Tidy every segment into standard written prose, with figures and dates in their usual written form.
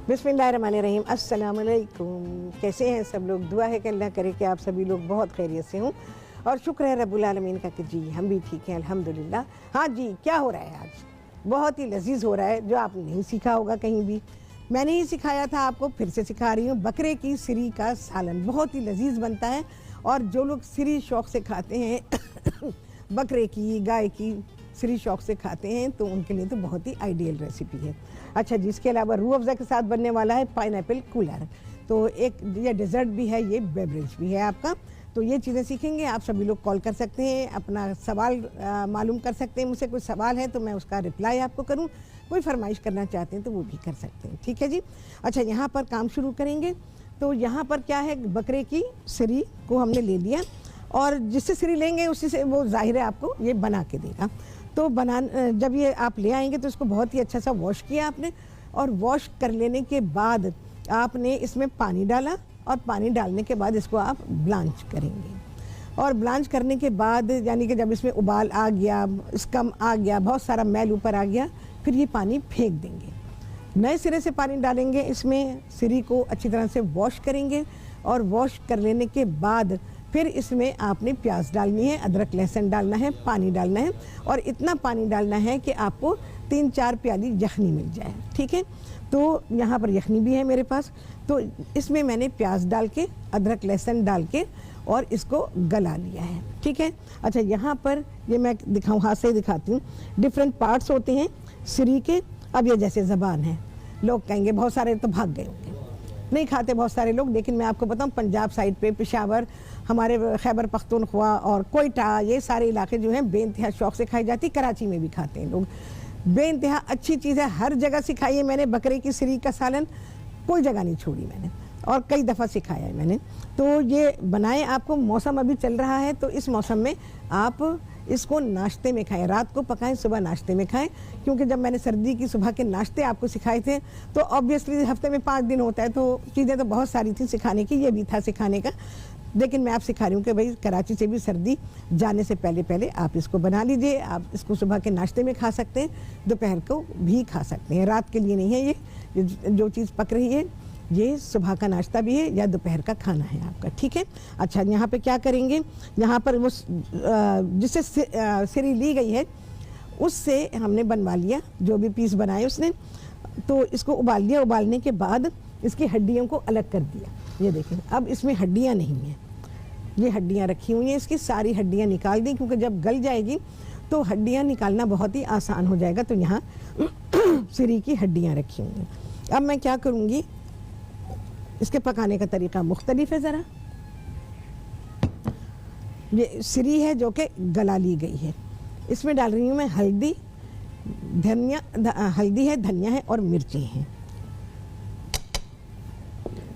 बिस्मिल्लाहिर्रहमानिर्रहीम। अस्सलाम वालेकुम। कैसे हैं सब लोग? दुआ है कि अल्लाह करे कि आप सभी लोग बहुत खैरियत से हों और शुक्र है रब्बुल आलमीन का कि जी हम भी ठीक हैं अल्हम्दुलिल्लाह। हाँ जी, क्या हो रहा है आज? बहुत ही लजीज हो रहा है, जो आपने नहीं सीखा होगा कहीं भी। मैंने ही सिखाया था आपको, फिर से सिखा रही हूँ। बकरे की सिरी का सालन बहुत ही लजीज बनता है और जो लोग सिरी शौक़ से खाते हैं बकरे की, गाय की सिरी शौक़ से खाते हैं तो उनके लिए तो बहुत ही आइडियल रेसिपी है। अच्छा जी, इसके अलावा रूह अफ़ज़ा के साथ बनने वाला है पाइनएप्पल कूलर। तो एक ये डेज़र्ट भी है, ये बेवरेज भी है आपका। तो ये चीज़ें सीखेंगे। आप सभी लोग कॉल कर सकते हैं, अपना सवाल मालूम कर सकते हैं। मुझसे कोई सवाल है तो मैं उसका रिप्लाई आपको करूं। कोई फरमाइश करना चाहते हैं तो वो भी कर सकते हैं, ठीक है जी। अच्छा, यहाँ पर काम शुरू करेंगे। तो यहाँ पर क्या है, बकरे की सिरी को हमने ले लिया और जिससे सिरी लेंगे उसी से वो ज़ाहिर है आपको ये बना के देगा। तो जब ये आप ले आएंगे तो इसको बहुत ही अच्छा सा वॉश किया आपने, और वॉश कर लेने के बाद आपने इसमें पानी डाला और पानी डालने के बाद इसको आप ब्लांच करेंगे। और ब्लांच करने के बाद यानी कि जब इसमें उबाल आ गया, स्कम आ गया, बहुत सारा मैल ऊपर आ गया, फिर ये पानी फेंक देंगे। नए सिरे से पानी डालेंगे, इसमें सिरी को अच्छी तरह से वॉश करेंगे और वॉश कर लेने के बाद फिर इसमें आपने प्याज डालनी है, अदरक लहसुन डालना है, पानी डालना है और इतना पानी डालना है कि आपको 3-4 प्याली यखनी मिल जाए, ठीक है। तो यहाँ पर यखनी भी है मेरे पास। तो इसमें मैंने प्याज डाल के, अदरक लहसुन डाल के और इसको गला लिया है, ठीक है। अच्छा, यहाँ पर ये मैं दिखाऊँ, हाथ से दिखाती हूँ। डिफरेंट पार्ट्स होते हैं सिरी के। अब ये जैसे ज़बान है, लोग कहेंगे बहुत सारे तो भाग गए होंगे, नहीं खाते बहुत सारे लोग, लेकिन मैं आपको बताऊं पंजाब साइड पे, पेशावर, हमारे खैबर पख्तूनख्वा और कोयटा, ये सारे इलाके जो हैं बेइंतहा शौक़ से खाई जाती। कराची में भी खाते हैं लोग। बेइंतहा अच्छी चीज़ है, हर जगह सिखाई है मैंने बकरे की सिरी का सालन, कोई जगह नहीं छोड़ी मैंने और कई दफ़ा सिखाया है मैंने। तो ये बनाए आपको, मौसम अभी चल रहा है तो इस मौसम में आप इसको नाश्ते में खाएं, रात को पकाएं, सुबह नाश्ते में खाएं। क्योंकि जब मैंने सर्दी की सुबह के नाश्ते आपको सिखाए थे तो ऑब्वियसली हफ्ते में 5 दिन होता है, तो चीज़ें तो बहुत सारी थी सिखाने की, ये भी था सिखाने का। लेकिन मैं आप सिखा रही हूँ कि भाई कराची से भी सर्दी जाने से पहले पहले आप इसको बना लीजिए। आप इसको सुबह के नाश्ते में खा सकते हैं, दोपहर को भी खा सकते हैं, रात के लिए नहीं है। ये जो चीज़ पक रही है ये सुबह का नाश्ता भी है या दोपहर का खाना है आपका, ठीक है। अच्छा, यहाँ पे क्या करेंगे, यहाँ पर वो जिससे सिरी ली गई है उससे हमने बनवा लिया, जो भी पीस बनाए उसने। तो इसको उबाल लिया, उबालने के बाद इसकी हड्डियों को अलग कर दिया। ये देखें, अब इसमें हड्डियाँ नहीं हैं, ये हड्डियाँ रखी हुई हैं, इसकी सारी हड्डियाँ निकाल दी, क्योंकि जब गल जाएगी तो हड्डियाँ निकालना बहुत ही आसान हो जाएगा। तो यहाँ सिरी की हड्डियाँ रखी हुई हैं। अब मैं क्या करूँगी, इसके पकाने का तरीका मुख्तलिफ है ज़रा। ये सिरी है जो कि गला ली गई है, इसमें डाल रही हूँ मैं हल्दी, हल्दी है, धनिया है और मिर्ची हैं।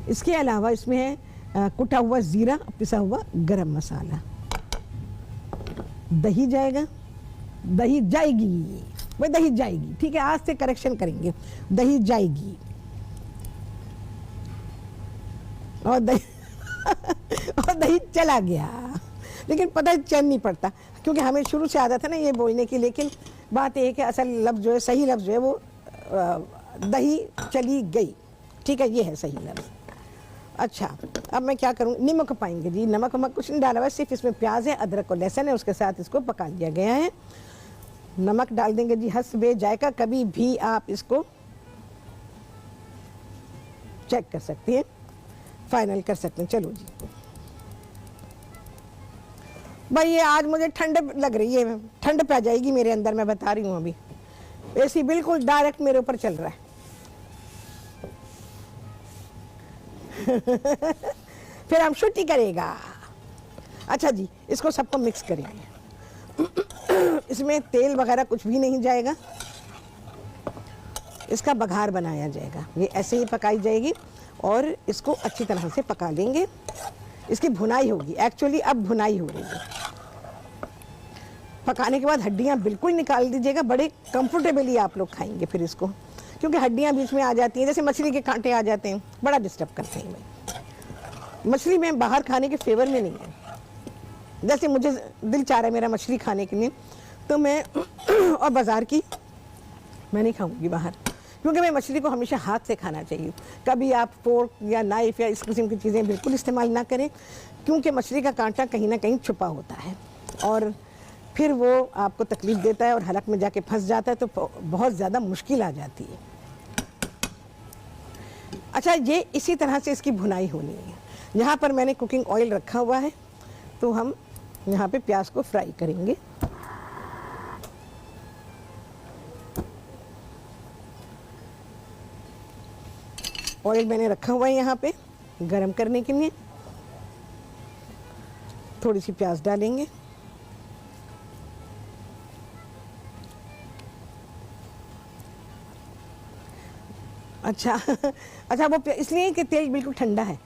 इसके अलावा इसमें है कुटा हुआ ज़ीरा, पिसा हुआ गरम मसाला। दही जाएगा, दही जाएगी, वही दही जाएगी, ठीक है। आज से करेक्शन करेंगे, दही जाएगी और दही और दही चला गया। लेकिन पता है चैन नहीं पड़ता, क्योंकि हमें शुरू से आदत है ना ये बोलने की। लेकिन बात यह है कि असल लफ्ज़ जो है, सही लफ्ज़ जो है वो दही चली गई, ठीक है, ये है सही लफ्ज़। अच्छा, अब मैं क्या करूँ, नमक पाएंगे जी। नमक वमक कुछ नहीं डाला हुआ, सिर्फ इसमें प्याज है, अदरक और लहसुन है, उसके साथ इसको पका लिया गया है। नमक डाल देंगे जी हस्बे जायका। कभी भी आप इसको चेक कर सकते हैं, फाइनल कर सकते हैं। चलो जी भाई, ये आज मुझे ठंड लग रही है, ठंड पै जाएगी मेरे अंदर, मैं बता रही हूँ। अभी एसी बिल्कुल डायरेक्ट मेरे ऊपर चल रहा है। फिर हम छुट्टी करेगा। अच्छा जी, इसको सबको मिक्स करेंगे। इसमें तेल वगैरह कुछ भी नहीं जाएगा, इसका बघार बनाया जाएगा। ये ऐसे ही पकाई जाएगी और इसको अच्छी तरह से पका लेंगे। इसकी भुनाई होगी, एक्चुअली अब भुनाई हो रही है। पकाने के बाद हड्डियाँ बिल्कुल निकाल दीजिएगा, बड़े कंफर्टेबली आप लोग खाएंगे फिर इसको, क्योंकि हड्डियाँ बीच में आ जाती हैं, जैसे मछली के कांटे आ जाते हैं, बड़ा डिस्टर्ब करते हैं। भाई मछली में बाहर खाने के फेवर में नहीं है। जैसे मुझे दिल चाह रहा है मेरा मछली खाने के लिए, तो मैं और बाज़ार की मैं नहीं खाऊंगी बाहर, क्योंकि मैं मछली को हमेशा हाथ से खाना चाहिए। कभी आप फोर्क या नाइफ या इस किस्म की चीज़ें बिल्कुल इस्तेमाल ना करें, क्योंकि मछली का कांटा कहीं ना कहीं छुपा होता है और फिर वो आपको तकलीफ़ देता है और हलक में जाके फंस जाता है, तो बहुत ज़्यादा मुश्किल आ जाती है। अच्छा, ये इसी तरह से इसकी भुनाई होनी है। यहाँ पर मैंने कुकिंग ऑयल रखा हुआ है, तो हम यहाँ पे प्याज को फ्राई करेंगे। ऑयल मैंने रखा हुआ है यहाँ पे गरम करने के लिए। थोड़ी सी प्याज डालेंगे। अच्छा अच्छा, वो इसलिए कि तेल बिल्कुल ठंडा है,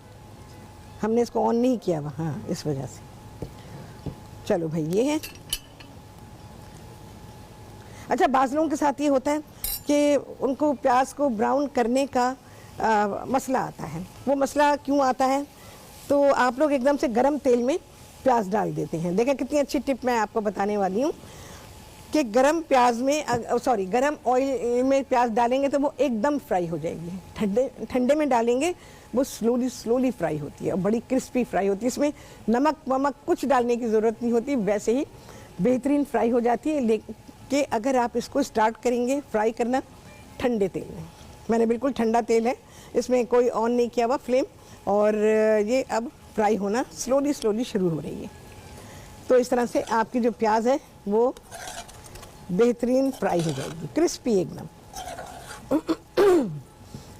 हमने इसको ऑन नहीं किया हुआ, हाँ इस वजह से। चलो भाई, ये है। अच्छा, बाज़ लोगों के साथ ये होता है कि उनको प्याज को ब्राउन करने का मसला आता है। वो मसला क्यों आता है? तो आप लोग एकदम से गरम तेल में प्याज डाल देते हैं। देखें कितनी अच्छी टिप मैं आपको बताने वाली हूँ कि गरम प्याज में गरम ऑयल में प्याज डालेंगे तो वो एकदम फ्राई हो जाएगी। ठंडे में डालेंगे वो स्लोली फ्राई होती है और बड़ी क्रिस्पी फ्राई होती है। इसमें नमक वमक कुछ डालने की ज़रूरत नहीं होती, वैसे ही बेहतरीन फ्राई हो जाती है। लेकिन अगर आप इसको स्टार्ट करेंगे फ्राई करना ठंडे तेल में, मैंने बिल्कुल ठंडा तेल है, इसमें कोई ऑन नहीं किया हुआ फ्लेम, और ये अब फ्राई होना स्लोली शुरू हो रही है। तो इस तरह से आपकी जो प्याज है वो बेहतरीन फ्राई हो जाएगी, क्रिस्पी एकदम।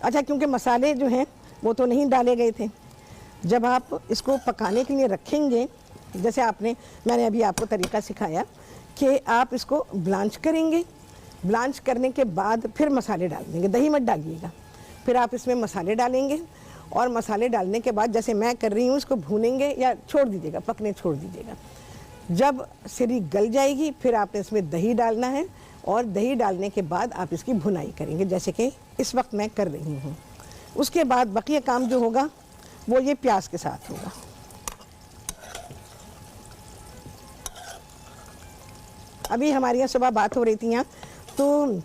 अच्छा, क्योंकि मसाले जो हैं वो तो नहीं डाले गए थे, जब आप इसको पकाने के लिए रखेंगे, जैसे मैंने अभी आपको तरीका सिखाया कि आप इसको ब्लांच करेंगे, ब्लांच करने के बाद फिर मसाले डाल देंगे, दही मत डालिएगा। फिर आप इसमें मसाले डालेंगे और मसाले डालने के बाद जैसे मैं कर रही हूँ इसको भूनेंगे या छोड़ दीजिएगा, पकने छोड़ दीजिएगा। जब सिरी गल जाएगी फिर आपने इसमें दही डालना है और दही डालने के बाद आप इसकी भुनाई करेंगे, जैसे कि इस वक्त मैं कर रही हूँ। उसके बाद बकिया काम जो होगा वो ये प्याज के साथ होगा। अभी हमारे यहाँ सुबह बात हो रही थी यहाँ, तो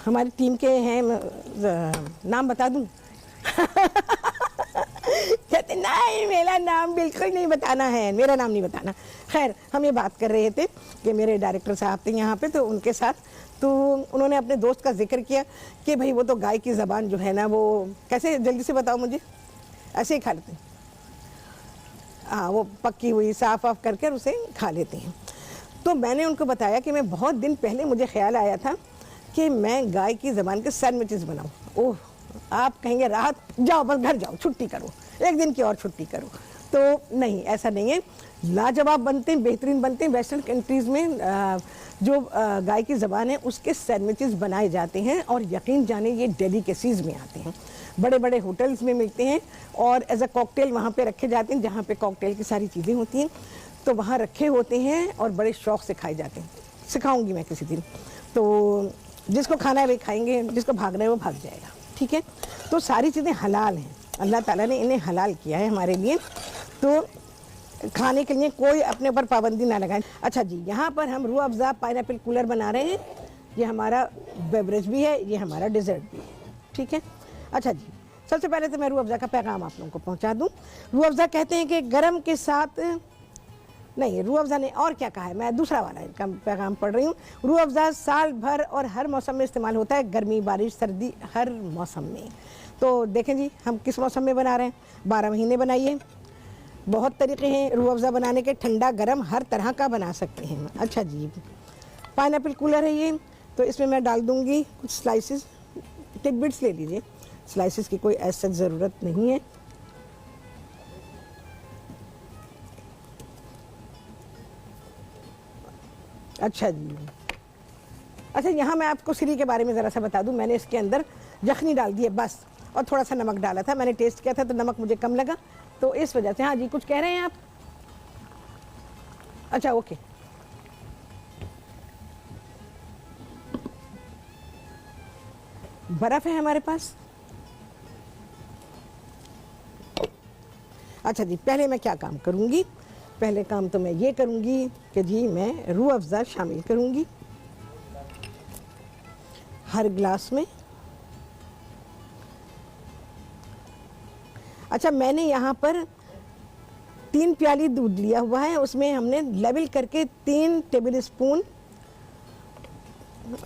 हमारी टीम के हैं, नाम बता दूँ? कहते नहीं, मेरा नाम बिल्कुल नहीं बताना है, मेरा नाम नहीं बताना। खैर, हम ये बात कर रहे थे कि मेरे डायरेक्टर साहब थे यहाँ पे, तो उनके साथ, तो उन्होंने अपने दोस्त का जिक्र किया कि भाई वो तो गाय की ज़बान जो है ना, वो कैसे, जल्दी से बताओ मुझे, ऐसे ही खा लेते हैं। हाँ, वो पक्की हुई साफ वाफ करके उसे खा लेते हैं। तो मैंने उनको बताया कि मैं बहुत दिन पहले मुझे ख्याल आया था कि मैं गाय की ज़बान के सैंडविचेस बनाऊँ। ओह, आप कहेंगे राहत, जाओ बस घर जाओ, छुट्टी करो, एक दिन की और छुट्टी करो। तो नहीं, ऐसा नहीं है, लाजवाब बनते हैं, बेहतरीन बनते हैं। वेस्टर्न कंट्रीज़ में जो गाय की ज़बान है उसके सैंडविचेस बनाए जाते हैं, और यकीन जाने ये डेलिकेसीज़ में आते हैं, बड़े बड़े होटल्स में मिलते हैं और एज अ कॉकटेल वहाँ पे रखे जाते हैं, जहाँ पे कॉकटेल की सारी चीज़ें होती हैं, तो वहाँ रखे होते हैं और बड़े शौक़ से खाए जाते हैं। सिखाऊंगी मैं किसी दिन, तो जिसको खाना है वही खाएंगे, जिसको भागना है वो भाग जाएगा, ठीक है। तो सारी चीज़ें हलाल हैं, अल्लाह ताला ने इन्हें हलाल किया है हमारे लिए, तो खाने के लिए कोई अपने ऊपर पाबंदी ना लगाएं। अच्छा जी, यहाँ पर हम रूह अफ़ज़ा पाइनएप्पल कूलर बना रहे हैं। ये हमारा बेवरेज भी है, ये हमारा डिज़र्ट भी है, ठीक है। अच्छा जी, सबसे पहले तो मैं रूह अफ़ज़ा का पैगाम आप लोगों को पहुँचा दूँ। रूह अफ़ज़ा कहते हैं कि गरम के साथ नहीं, रूह अफ़ज़ा ने और क्या कहा है, मैं दूसरा वाला इनका पैगाम पढ़ रही हूँ। रूह अफ़ज़ा साल भर और हर मौसम में इस्तेमाल होता है, गर्मी बारिश सर्दी हर मौसम में। तो देखें जी, हम किस मौसम में बना रहे हैं, 12 महीने बनाइए। बहुत तरीके हैं रूह अफ़ज़ा बनाने के, ठंडा गरम हर तरह का बना सकते हैं। अच्छा जी, पाइनएप्पल कूलर है ये, तो इसमें मैं डाल दूँगी कुछ स्लाइसेस, टिडबिट्स ले लीजिए, स्लाइसेस की कोई ऐसी ज़रूरत नहीं है। अच्छा जी, अच्छा यहाँ मैं आपको सिरी के बारे में ज़रा सा बता दूँ। मैंने इसके अंदर यखनी डाल दी है बस, और थोड़ा सा नमक डाला था, मैंने टेस्ट किया था तो नमक मुझे कम लगा, तो इस वजह से। हाँ जी, कुछ कह रहे हैं आप? अच्छा, ओके। बर्फ़ है हमारे पास। अच्छा जी, पहले मैं क्या काम करूँगी, पहले काम तो मैं ये करूँगी कि जी मैं रूह अफ़ज़ा शामिल करूँगी हर गिलास में। अच्छा, मैंने यहाँ पर 3 प्याली दूध लिया हुआ है, उसमें हमने लेवल करके 3 टेबल स्पून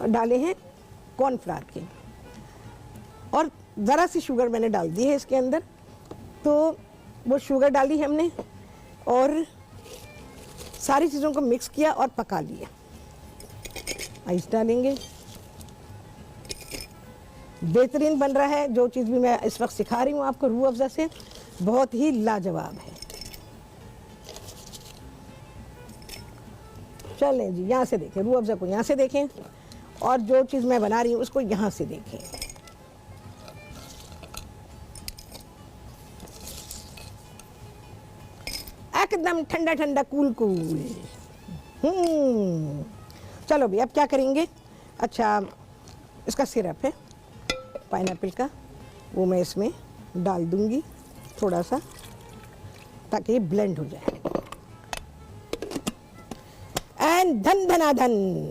डाले हैं कॉर्नफ्लावर के, और ज़रा सी शुगर मैंने डाल दी है इसके अंदर। तो वो शुगर डाली हमने और सारी चीज़ों को मिक्स किया और पका लिया। आइस डालेंगे, बेहतरीन बन रहा है। जो चीज़ भी मैं इस वक्त सिखा रही हूँ आपको रूह अफ़ज़ा से, बहुत ही लाजवाब है। चलें जी, यहाँ से देखें, रूह अफ़ज़ा को यहाँ से देखें, और जो चीज़ मैं बना रही हूँ उसको यहाँ से देखें। एकदम ठंडा ठंडा, कूल कूल। चलो भाई, अब क्या करेंगे? अच्छा, इसका सिरप है पाइनएप्पल का, वो मैं इसमें डाल दूंगी थोड़ा सा, ताकि ये ब्लेंड हो जाए। एंड धन धना धन।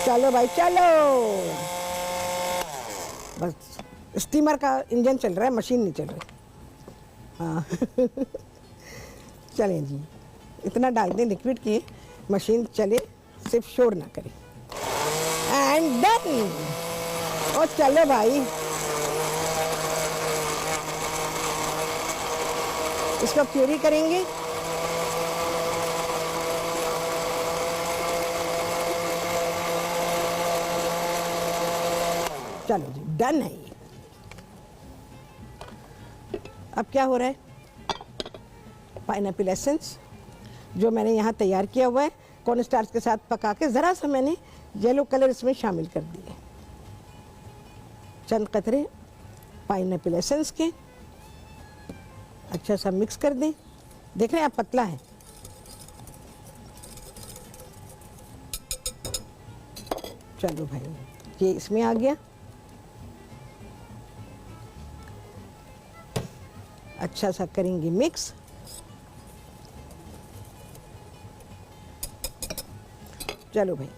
चलो भाई चलो, बस स्टीमर का इंजन चल रहा है, मशीन नहीं चल रही। हाँ चलें जी, इतना डाल दें लिक्विड की मशीन चले, सिर्फ शोर ना करे। And done. और चलो भाई, इसको प्यूरी करेंगे। चलो जी, डन है ये। अब क्या हो रहा है? पाइनएप्पल एसेंस जो मैंने यहाँ तैयार किया हुआ है, कॉर्न स्टार्च के साथ पका के, ज़रा सा मैंने येलो कलर इसमें शामिल कर दिए। चंद कतरे पाइनएप्पल एसेंस के अच्छा सा मिक्स कर दें। देख रहे हैं आप, पतला है। चलो भाई, ये इसमें आ गया। अच्छा सा करेंगे मिक्स। चलो भाई,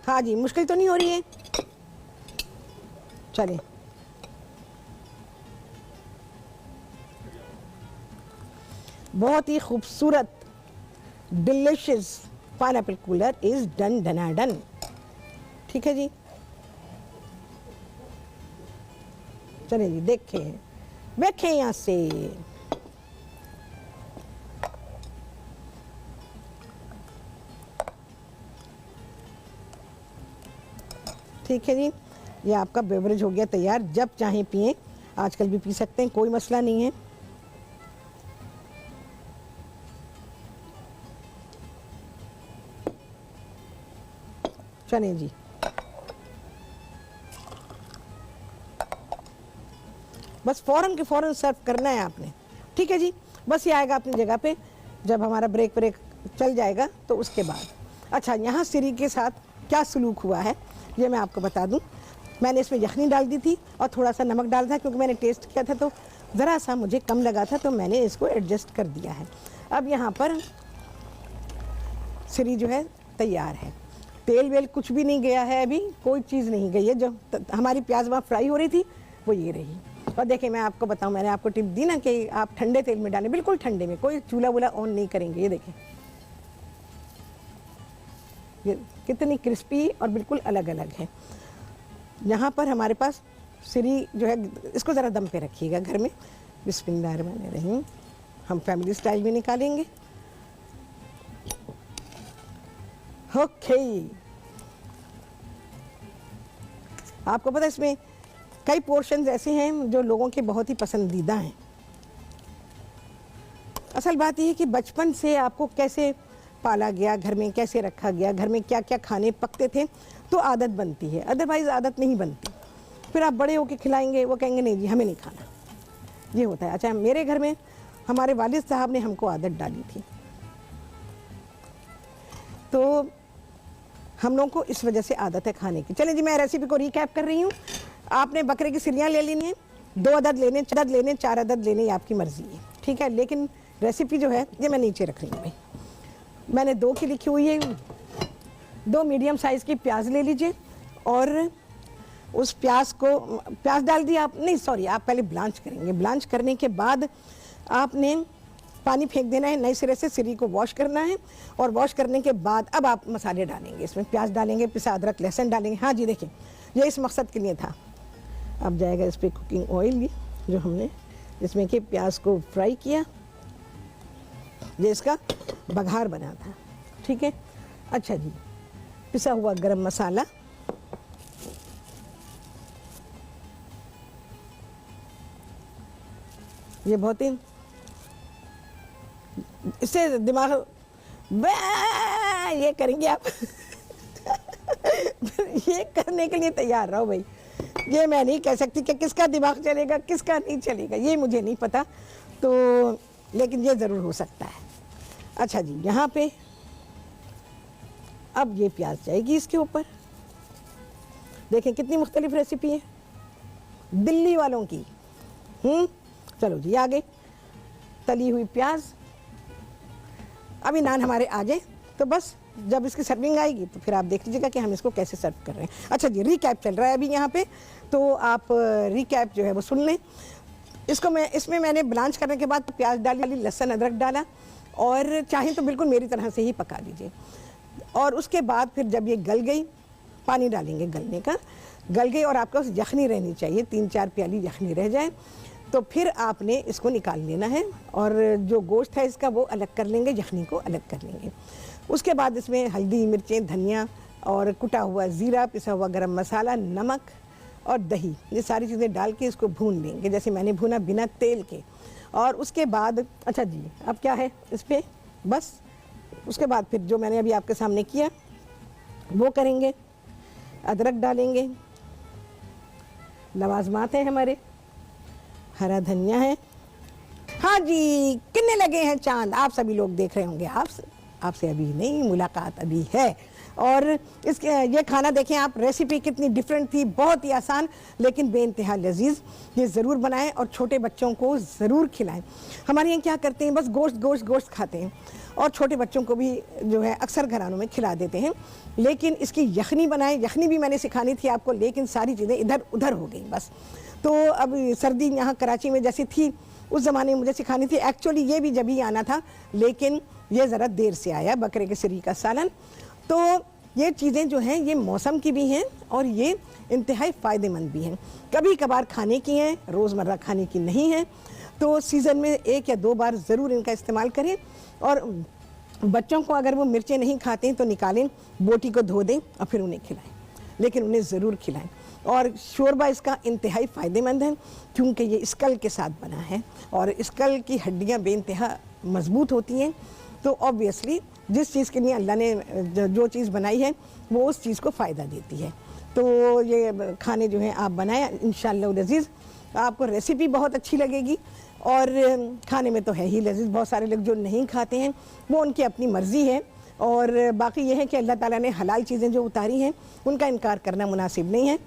हाँ जी, मुश्किल तो नहीं हो रही है। चलें, बहुत ही खूबसूरत delicious pineapple cooler is done डनाडन। ठीक है जी, चलिए जी, देखें देखें यहाँ से। ठीक है जी, ये आपका बेवरेज हो गया तैयार। जब चाहें पिएं, आजकल भी पी सकते हैं, कोई मसला नहीं है। चलें जी, बस फ़ौरन के फ़ौरन सर्व करना है आपने। ठीक है जी, बस ये आएगा अपनी जगह पे जब हमारा ब्रेक चल जाएगा तो उसके बाद। अच्छा, यहाँ सिरी के साथ क्या सलूक हुआ है ये मैं आपको बता दूं। मैंने इसमें यखनी डाल दी थी और थोड़ा सा नमक डाला था, क्योंकि मैंने टेस्ट किया था तो ज़रा सा मुझे कम लगा था, तो मैंने इसको एडजस्ट कर दिया है। अब यहाँ पर सिरी जो है तैयार है। तेल वेल कुछ भी नहीं गया है, अभी कोई चीज़ नहीं गई है। जो हमारी प्याज वहाँ फ्राई हो रही थी वो ये रही। और देखिए, मैं आपको बताऊं, मैंने आपको टिप दी ना कि आप ठंडे तेल में डालें, बिल्कुल ठंडे में, कोई चूल्हा वूल्हा ऑन नहीं करेंगे। ये देखें, ये कितनी क्रिस्पी और बिल्कुल अलग अलग है। यहाँ पर हमारे पास सिरी जो है, इसको ज़रा दम पे रखिएगा घर में। बिस्मिल्लाहिर्रहमानिर्रहीम। हम फैमिली स्टाइल में निकालेंगे। ओके, आपको पता है इसमें कई पोर्शंस ऐसे हैं जो लोगों के बहुत ही पसंदीदा हैं। असल बात यह है कि बचपन से आपको कैसे पाला गया, घर में कैसे रखा गया, घर में क्या क्या खाने पकते थे, तो आदत बनती है, अदरवाइज़ आदत नहीं बनती। फिर आप बड़े होकर खिलाएंगे, वो कहेंगे नहीं जी हमें नहीं खाना, ये होता है। अच्छा, मेरे घर में हमारे वालिद साहब ने हमको आदत डाली थी, तो हम लोगों को इस वजह से आदत है खाने की। चलें जी, मैं रेसिपी को रिकैप कर रही हूँ। आपने बकरे की सिलियाँ ले लेनी है, 2 अदद लेने, 4 अदद लेने, ये आपकी मर्जी है। ठीक है, लेकिन रेसिपी जो है ये मैं नीचे रख रही हूँ भाई। मैंने 2 की लिखी हुई है। 2 मीडियम साइज़ की प्याज ले लीजिए और उस प्याज को, प्याज डाल दिया आप, नहीं सॉरी, आप पहले ब्लांच करेंगे। ब्लांच करने के बाद आपने पानी फेंक देना है, नए सिरे से सिरी को वॉश करना है। और वॉश करने के बाद अब आप मसाले डालेंगे, इसमें प्याज डालेंगे, पिसा अदरक लहसुन डालेंगे। हाँ जी, देखिए ये इस मकसद के लिए था। अब जाएगा इस पर कुकिंग ऑयल, जो हमने जिसमें कि प्याज को फ्राई किया, ये इसका बघार बना था। ठीक है, अच्छा जी, पिसा हुआ गरम मसाला, ये बहुत ही, इससे दिमाग ये करेंगे आप ये करने के लिए तैयार रहो भाई। ये मैं नहीं कह सकती कि किसका दिमाग चलेगा किसका नहीं चलेगा, ये मुझे नहीं पता, तो लेकिन ये ज़रूर हो सकता है। अच्छा जी, यहाँ पे अब ये प्याज जाएगी इसके ऊपर। देखें कितनी मुख्तलिफ रेसिपी है दिल्ली वालों की। चलो जी, आगे तली हुई प्याज। अभी नान हमारे आ जाए तो बस जब इसकी सर्विंग आएगी तो फिर आप देख लीजिएगा कि हम इसको कैसे सर्व कर रहे हैं। अच्छा जी, रिकैप चल रहा है अभी यहाँ पे, तो आप रिकैप जो है वो सुन लें। इसमें मैंने ब्लांच करने के बाद प्याज डाली, लहसुन अदरक डाला, और चाहें तो बिल्कुल मेरी तरह से ही पका लीजिए। और उसके बाद फिर जब ये गल गई, पानी डालेंगे गलने का, गल गई और आपके पास यखनी रहनी चाहिए, 3-4 प्याली यखनी रह जाए, तो फिर आपने इसको निकाल लेना है और जो गोश्त है इसका वो अलग कर लेंगे, यखनी को अलग कर लेंगे। उसके बाद इसमें हल्दी, मिर्चें, धनिया और कुटा हुआ ज़ीरा, पिसा हुआ गरम मसाला, नमक और दही, ये सारी चीज़ें डाल के इसको भून लेंगे, जैसे मैंने भूना बिना तेल के। और उसके बाद अच्छा जी, अब क्या है इस पर, बस उसके बाद फिर जो मैंने अभी आपके सामने किया वो करेंगे। अदरक डालेंगे, लवाजमात हैं हमारे, हरा धनिया है। हाँ जी, कितने लगे हैं चांद, आप सभी लोग देख रहे होंगे। आपसे अभी नहीं, मुलाकात अभी है। और इसके ये खाना देखें आप, रेसिपी कितनी डिफरेंट थी, बहुत ही आसान लेकिन बेइंतहा लजीज। ये ज़रूर बनाएं और छोटे बच्चों को ज़रूर खिलाएं। हमारे यहाँ क्या करते हैं, बस गोश्त गोश्त गोश्त खाते हैं, और छोटे बच्चों को भी जो है अक्सर घरानों में खिला देते हैं। लेकिन इसकी यखनी बनाएं, यखनी भी मैंने सिखानी थी आपको, लेकिन सारी चीज़ें इधर उधर हो गई बस। तो अब सर्दी यहाँ कराची में जैसी थी, उस ज़माने में मुझे सिखानी थी। एक्चुअली ये भी जब ही आना था, लेकिन ये ज़रा देर से आया, बकरे के सिरी का सालन। तो ये चीज़ें जो हैं ये मौसम की भी हैं और ये इंतहाई फ़ायदेमंद भी हैं। कभी कभार खाने की हैं, रोज़मर्रा खाने की नहीं है। तो सीज़न में 1 या 2 बार ज़रूर इनका इस्तेमाल करें। और बच्चों को अगर वो मिर्चें नहीं खाते हैं तो निकालें, बोटी को धो दें और फिर उन्हें खिलाएं, लेकिन उन्हें ज़रूर खिलाएं। और शोरबा इसका इंतहाई फ़ायदेमंद है क्योंकि ये स्कल के साथ बना है और स्कल की हड्डियाँ बेइंतहा मजबूत होती हैं। तो ऑब्वियसली जिस चीज़ के लिए अल्लाह ने जो चीज़ बनाई है वो उस चीज़ को फ़ायदा देती है। तो ये खाने जो हैं आप बनाएं, इंशाअल्लाह लजीज़। आपको रेसिपी बहुत अच्छी लगेगी और खाने में तो है ही लजीज़। बहुत सारे लोग जो नहीं खाते हैं वो उनकी अपनी मर्ज़ी है। और बाकी ये है कि अल्लाह ताला ने हलाल चीज़ें जो उतारी हैं उनका इनकार करना मुनासिब नहीं है।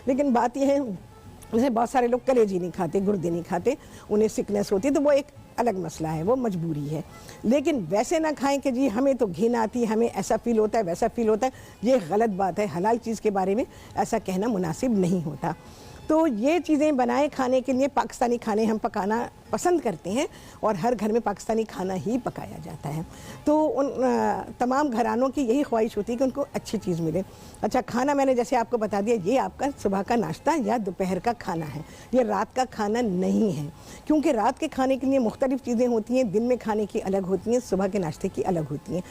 लेकिन बात यह है, जैसे बहुत सारे लोग कलेजी नहीं खाते, गुर्दे नहीं खाते, उन्हें सिकनेस होती है, तो वो एक अलग मसला है, वो मजबूरी है। लेकिन वैसे ना खाएं कि जी हमें तो घिन आती है, हमें ऐसा फील होता है, वैसा फील होता है, ये गलत बात है। हलाल चीज़ के बारे में ऐसा कहना मुनासिब नहीं होता। तो ये चीज़ें बनाए खाने के लिए, पाकिस्तानी खाने हम पकाना पसंद करते हैं और हर घर में पाकिस्तानी खाना ही पकाया जाता है। तो उन तमाम घरानों की यही ख्वाहिश होती है कि उनको अच्छी चीज़ मिले। अच्छा, खाना मैंने जैसे आपको बता दिया, ये आपका सुबह का नाश्ता या दोपहर का खाना है, ये रात का खाना नहीं है। क्योंकि रात के खाने के लिए मुख्तलिफ़ चीज़ें होती हैं, दिन में खाने की अलग होती हैं, सुबह के नाश्ते की अलग होती हैं।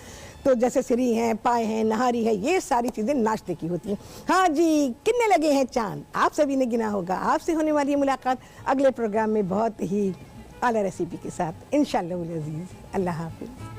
तो जैसे सिरी हैं, पाए हैं, नहारी है, ये सारी चीज़ें नाश्ते की होती हैं। हाँ जी, कितने लगे हैं चांद, आप सभी ने गिना होगा। आपसे होने वाली है मुलाकात अगले प्रोग्राम में बहुत ही आला रेसिपी के साथ, इंशाअल्लाह अज़ीज़। अल्लाह हाफ़िज़।